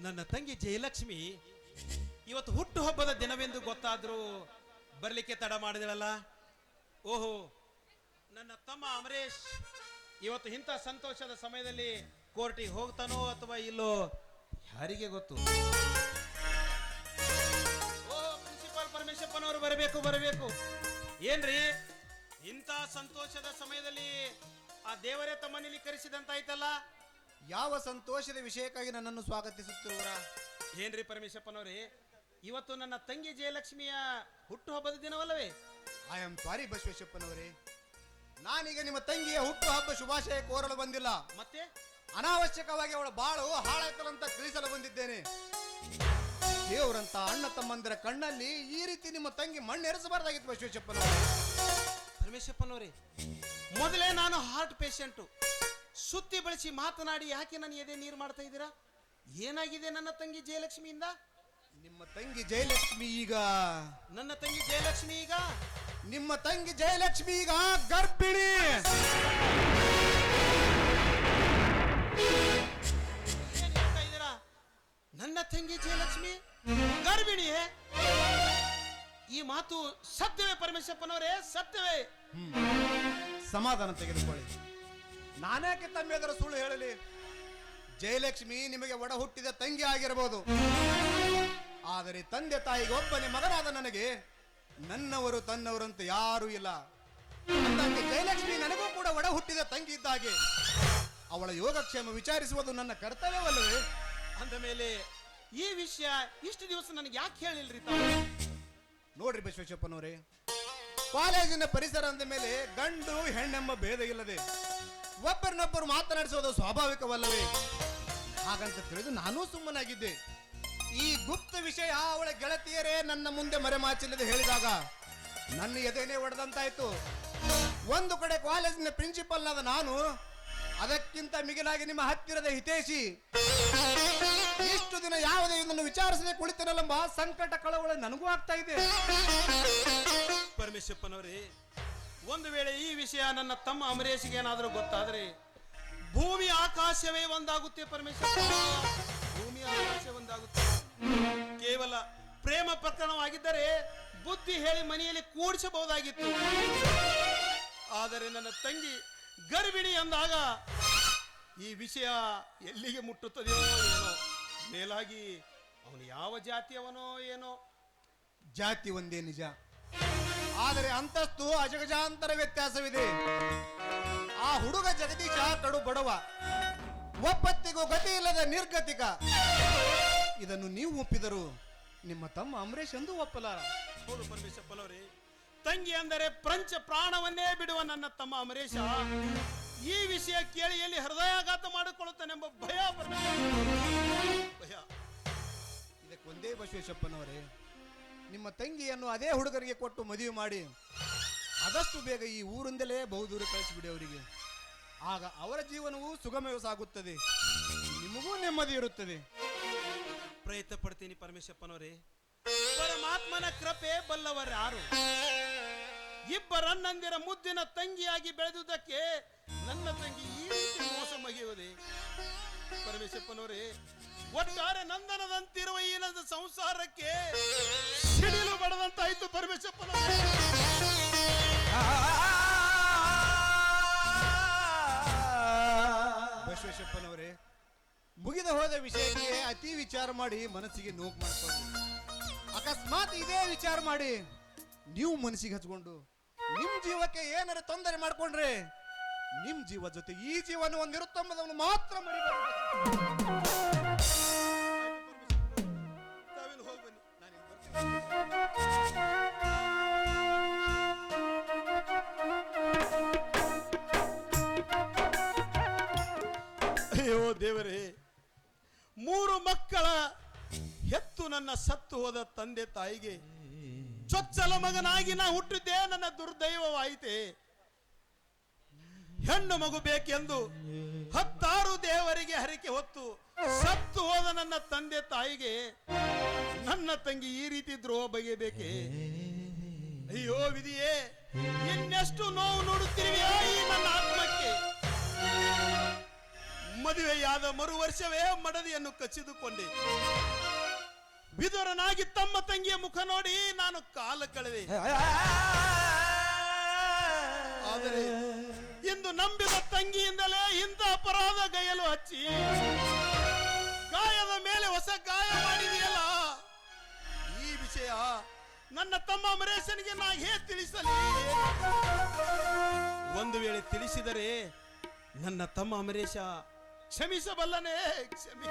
ನನ್ನ ತಂಗಿ ಜಯಲಕ್ಷ್ಮಿ ಇವತ್ತು ಹುಟ್ಟು ಹಬ್ಬದ ದಿನವೆಂದು ಗೊತ್ತಾದ್ರೂ ಬರ್ಲಿಕ್ಕೆ ತಡ ಮಾಡಿದಳಲ್ಲ. ಓಹೋ, ನನ್ನ ತಮ್ಮ ಅಮರೇಶ್ ಇವತ್ತು ಇಂಥ ಸಂತೋಷದ ಸಮಯದಲ್ಲಿ ಕೋರ್ಟಿಗೆ ಹೋಗ್ತಾನೋ ಅಥವಾ ಇಲ್ಲೋ ಯಾರಿಗೆ ಗೊತ್ತು. ಓ ಪ್ರಿನ್ಸಿಪಾಲ್ ಪರಮೇಶಪ್ಪನವರು ಬರಬೇಕು. ಏನ್ರಿ ಇಂಥ ಸಂತೋಷದ ಸಮಯದಲ್ಲಿ ಆ ದೇವರೇ ತಮ್ಮನಲ್ಲಿ ಕರೆಸಿದಂತಾಯ್ತಲ್ಲ. ಯಾವ ಸಂತೋಷದ ವಿಷಯಕ್ಕಾಗಿ ನನ್ನನ್ನು ಸ್ವಾಗತಿಸುತ್ತಿರುವರ? ಏನ್ರಿ ಪರಮೇಶಪ್ಪನವ್ರೆ, ಇವತ್ತು ನನ್ನ ತಂಗಿ ಜಯಲಕ್ಷ್ಮಿಯ ಹುಟ್ಟು ಹಬ್ಬದ ದಿನವಲ್ಲವೇ? ಐ ಆಮ್ ಸಾರಿ ಬಸವೇಶ್ವಪ್ಪನವರೇ, ನಾನೀಗ ನಿಮ್ಮ ತಂಗಿಯ ಹುಟ್ಟು ಹಬ್ಬ ಶುಭಾಶಯ ಕೋರಲು ಬಂದಿಲ್ಲ. ಮತ್ತೆ ಅನಾವಶ್ಯಕವಾಗಿ ಅವಳ ಬಾಳು ಹಾಳಾಯ್ತಲಂತ ತಿಳಿಸಲು ಬಂದಿದ್ದೇನೆ. ದೇವರಂತ ಅಣ್ಣ ತಮ್ಮಂದಿರ ಕಣ್ಣಲ್ಲಿ ಈ ರೀತಿ ನಿಮ್ಮ ತಂಗಿ ಮಣ್ಣೆರೆಸಬಾರ್ದಾಗಿತ್ತು ಬಸವೇಶ್ವಪ್ಪನವರೇ. ಪರಮೇಶಪ್ಪನವರೇ, ಮೊದಲೇ ನಾನು ಹಾರ್ಟ್ ಪೇಷಂಟು. ಸುತ್ತಿ ಬಳಸಿ ಮಾತನಾಡಿ ಯಾಕೆ ನನ್ನ ಎದೆ ನೀರು ಮಾಡ್ತಾ ಇದ್ದೀರಾ? ಏನಾಗಿದೆ ನನ್ನ ತಂಗಿ ಜಯಲಕ್ಷ್ಮಿಯಿಂದ? ನಿಮ್ಮ ತಂಗಿ ಜಯಲಕ್ಷ್ಮಿ ಈಗ ನನ್ನ ತಂಗಿ ಜಯಲಕ್ಷ್ಮಿ ಈಗ ನಿಮ್ಮ ತಂಗಿ ಜಯಲಕ್ಷ್ಮಿ ಈಗ ಗರ್ಭಿಣಿ. ಏನ್ ಹೇಳ್ತಾ ಇದ್ದೀರಾ? ನನ್ನ ತಂಗಿ ಜಯಲಕ್ಷ್ಮಿ ಗರ್ಭಿಣಿಯೇ? ಈ ಮಾತು ಸತ್ಯವೇ ಪರಮೇಶಪ್ಪನವರೇ? ಸತ್ಯವೇ? ಸಮಾಧಾನ ತೆಗೆದುಕೊಳ್ಳಿ. ನಾನ್ಯಾಕೆ ತಮ್ಮೆದರ ಸುಳ್ಳು ಹೇಳಲಿ? ಜಯಲಕ್ಷ್ಮಿ ನಿಮಗೆ ಒಡ ಹುಟ್ಟಿದ ತಂಗಿ ಆಗಿರಬಹುದು, ಆದರೆ ತಂದೆ ತಾಯಿಗೆ ಒಬ್ಬನೇ ಮಗನಾದ ನನಗೆ ನನ್ನವರು ತನ್ನವರಂತ ಯಾರೂ ಇಲ್ಲ. ಅಂದಾಗೆ ಜಯಲಕ್ಷ್ಮಿ ನನಗೂ ಕೂಡ ಒಡ ಹುಟ್ಟಿದ ತಂಗಿ ಇದ್ದ ಹಾಗೆ ಅವಳ ಯೋಗಕ್ಷೇಮ ವಿಚಾರಿಸುವುದು ನನ್ನ ಕರ್ತವ್ಯವಲ್ಲವೇ? ಅಂದ ಮೇಲೆ ಈ ವಿಷಯ ಇಷ್ಟು ದಿವಸ ನನಗೆ ಯಾಕೆ ಹೇಳಿಲ್ರಿ? ನೋಡ್ರಿ ಬಸವೇಶ್ವಪ್ಪನವರೇ, ಕಾಲೇಜಿನ ಪರಿಸರ ಅಂದ ಮೇಲೆ ಗಂಡು ಹೆಣ್ಣೆಂಬ ಭೇದ ಇಲ್ಲದೆ ಒಬ್ಬರನ್ನೊಬ್ಬರು ಮಾತನಾಡಿಸೋದು ಸ್ವಾಭಾವಿಕವಲ್ಲವೇ? ಹಾಗಂತ ತಿಳಿದು ನಾನೂ ಸುಮ್ಮನಾಗಿದ್ದೆ. ಈ ಗುಪ್ತ ವಿಷಯ ಅವಳ ಗೆಳತಿಯರೇ ನನ್ನ ಮುಂದೆ ಮರೆಮಾಚಿಲ್ಲದೆ ಹೇಳಿದಾಗ ನನ್ನ ಎದೆನೇ ಒಡೆದಂತಾಯ್ತು. ಒಂದು ಕಡೆ ಕಾಲೇಜಿನ ಪ್ರಿನ್ಸಿಪಲ್ ಆದ ನಾನು, ಅದಕ್ಕಿಂತ ಮಿಗಿಲಾಗಿ ನಿಮ್ಮ ಹತ್ತಿರದ ಹಿತೇಶಿ, ಇಷ್ಟು ದಿನ ಯಾವುದೇ ಇದನ್ನು ವಿಚಾರಿಸದೆ ಕುಳಿತನಲೆಂಬ ಸಂಕಟ ಕಳವಳ ನನಗೂ ಆಗ್ತಾ ಇದೆ. ಪರಮೇಶಪ್ಪನವರೇ, ಒಂದು ವೇಳೆ ಈ ವಿಷಯ ನನ್ನ ತಮ್ಮ ಅಮರೇಶ್ಗೆ ಏನಾದರೂ ಗೊತ್ತಾದರೆ ಭೂಮಿ ಆಕಾಶವೇ ಒಂದಾಗುತ್ತೆ. ಪರಮೇಶ್ವರ, ಭೂಮಿ ಆಕಾಶ ಒಂದಾಗುತ್ತೆ. ಕೇವಲ ಪ್ರೇಮ ಪ್ರಕರಣವಾಗಿದ್ದರೆ ಬುದ್ಧಿ ಹೇಳಿ ಮನೆಯಲ್ಲಿ ಕೂಡಿಸಬಹುದಾಗಿತ್ತು. ಆದರೆ ನನ್ನ ತಂಗಿ ಗರ್ಭಿಣಿ ಅಂದಾಗ ಈ ವಿಷಯ ಎಲ್ಲಿಗೆ ಮುಟ್ಟುತ್ತದೆಯೋ ಏನೋ. ಮೇಲಾಗಿ ಅವನು ಯಾವ ಜಾತಿಯವನೋ ಏನೋ. ಜಾತಿ ಒಂದೇ ನಿಜ, ಆದರೆ ಅಂತಸ್ತು ಅಜಗಜಾಂತರ ವ್ಯತ್ಯಾಸವಿದೆ. ಆ ಹುಡುಗ ಜಗದೀಶ ಕಡು ಬಡವ, ಒಪ್ಪತ್ತಿಗೂ ಗತಿ ಇಲ್ಲದ ನಿರ್ಗತಿಕ. ಇದನ್ನು ನೀವು ಒಪ್ಪಿದರು, ನಿಮ್ಮ ತಮ್ಮ ಅಮರೇಶ್ ಎಂದು ಒಪ್ಪಲಾರ. ಹೌದು ಪರಮೇಶಪ್ಪನವರೇ, ತಂಗಿ ಅಂದರೆ ಪ್ರಂಚ ಪ್ರಾಣವನ್ನೇ ಬಿಡುವ ನನ್ನ ತಮ್ಮ ಅಮರೇಶ ಈ ವಿಷಯ ಕೇಳಿ ಎಲ್ಲಿ ಹೃದಯಾಘಾತ ಮಾಡಿಕೊಳ್ಳುತ್ತಾನೆಂಬ ಭಯ. ಭಯ. ಇದಕ್ಕೊಂದೇ ಬಸವೇಶ್ವಪ್ಪನವರೇ, ನಿಮ್ಮ ತಂಗಿಯನ್ನು ಅದೇ ಹುಡುಗರಿಗೆ ಕೊಟ್ಟು ಮದುವೆ ಮಾಡಿ ಆದಷ್ಟು ಬೇಗ ಈ ಊರಿಂದಲೇ ಬಹುದೂರ ಕಳಿಸಿಬಿಡಿ ಅವರಿಗೆ. ಆಗ ಅವರ ಜೀವನವೂ ಸುಗಮವೇ ಸಾಗುತ್ತದೆ, ನಿಮಗೂ ನೆಮ್ಮದಿ ಇರುತ್ತದೆ. ಪ್ರಯತ್ನ ಪಡ್ತೀನಿ ಪರಮೇಶಪ್ಪನವರೇ. ಪರಮಾತ್ಮನ ಕೃಪೆ ಬಲ್ಲವರು ಯಾರು? ಇಬ್ಬರನ್ನಂದಿರ ಮುದ್ದಿನ ತಂಗಿಯಾಗಿ ಬೆಳೆದುದಕ್ಕೆ ನನ್ನ ತಂಗಿ ಈ ರೀತಿ ಮೋಸ ಮಗಿಯುವುದೇ? ಪರಮೇಶಪ್ಪನವರೇ, ಒಟ್ಟಾರೆ ನಂದನದಂತಿರುವ ಈ ನನ್ನ ಸಂಸಾರಕ್ಕೆ ಸಿಡಿಲು ಬಡದಂತಾಯ್ತು ಪರಮೇಶಪ್ಪನವರೇ. ಬಸವೇಶ್ವಪ್ಪನವರೇ, ಮುಗಿದ ಹೋದ ವಿಷಯಕ್ಕೆ ಅತಿ ವಿಚಾರ ಮಾಡಿ ಮನಸ್ಸಿಗೆ ನೋವು ಮಾಡ್ಕೊಂಡು, ಅಕಸ್ಮಾತ್ ಇದೇ ವಿಚಾರ ಮಾಡಿ ನೀವು ಮನಸ್ಸಿಗೆ ಹಚ್ಕೊಂಡು ನಿಮ್ ಜೀವಕ್ಕೆ ಏನಾರ ತೊಂದರೆ ಮಾಡ್ಕೊಂಡ್ರೆ ನಿಮ್ ಜೀವ ಜೊತೆ ಈ ಜೀವನ ಒಂದಿರುತ್ತಂಬುದನ್ನು ಮಾತ್ರ ಮರಿಬಾರದು. ಹೋಗಿ ಬನ್ನಿ, ನಾನು ಅಯ್ಯೋ ದೇವರೇ, 3 ಮಕ್ಕಳ ಹೆತ್ತು ನನ್ನ ಸತ್ತು ಹೋದ ತಂದೆ ತಾಯಿಗೆ ಚೊಚ್ಚಲ ಮಗನಾಗಿ ನಾ ಹುಟ್ಟಿದ್ದೆ ನನ್ನ ದುರ್ದೈವವಾಯಿತೆ. ಹೆಣ್ಣು ಮಗು ಬೇಕೆಂದು 10 ದೇವರಿಗೆ ಹರಕೆ ಹೊತ್ತು ಸತ್ತು ಹೋದ ನನ್ನ ತಂದೆ ತಾಯಿಗೆ ನನ್ನ ತಂಗಿ ಈ ರೀತಿ ದ್ರೋಹ ಬಗೆಯಬೇಕೆ? ಅಯ್ಯೋ ವಿಧಿಯೇ, ಇನ್ನೆಷ್ಟು ನೋವು ನೋಡುತ್ತಿರುವೆಯಾ ಈ ನನ್ನ ಆತ್ಮಕ್ಕೆ? ಮದುವೆಯಾದ ಮರು ವರ್ಷವೇ ಮಡದಿಯನ್ನು ಕಚ್ಚಿದುಕೊಂಡೆ. ವಿದುರನಾಗಿ ತಮ್ಮ ತಂಗಿಯ ಮುಖ ನೋಡಿ ನಾನು ಕಾಲ ಕಳೆದೆ. ಆದರೆ ಇಂದು ನಂಬಿದ ತಂಗಿಯಿಂದಲೇ ಇಂಥ ಅಪರಾಧ ಗೈಯಲು ಹಚ್ಚಿ ಗಾಯದ ಮೇಲೆ ಹೊಸ ಗಾಯ ಮಾಡಿದೆಯಲ್ಲ. ಈ ವಿಷಯ ನನ್ನ ತಮ್ಮ ಅಮರೇಶನಿಗೆ ನಾ ಹೇಗೆ ತಿಳಿಸಲಿ? ಒಂದು ವೇಳೆ ತಿಳಿಸಿದರೆ ನನ್ನ ತಮ್ಮ ಅಮರೇಶ ಕ್ಷಮಿಸಬಲ್ಲನೇ? ಕ್ಷಮಿ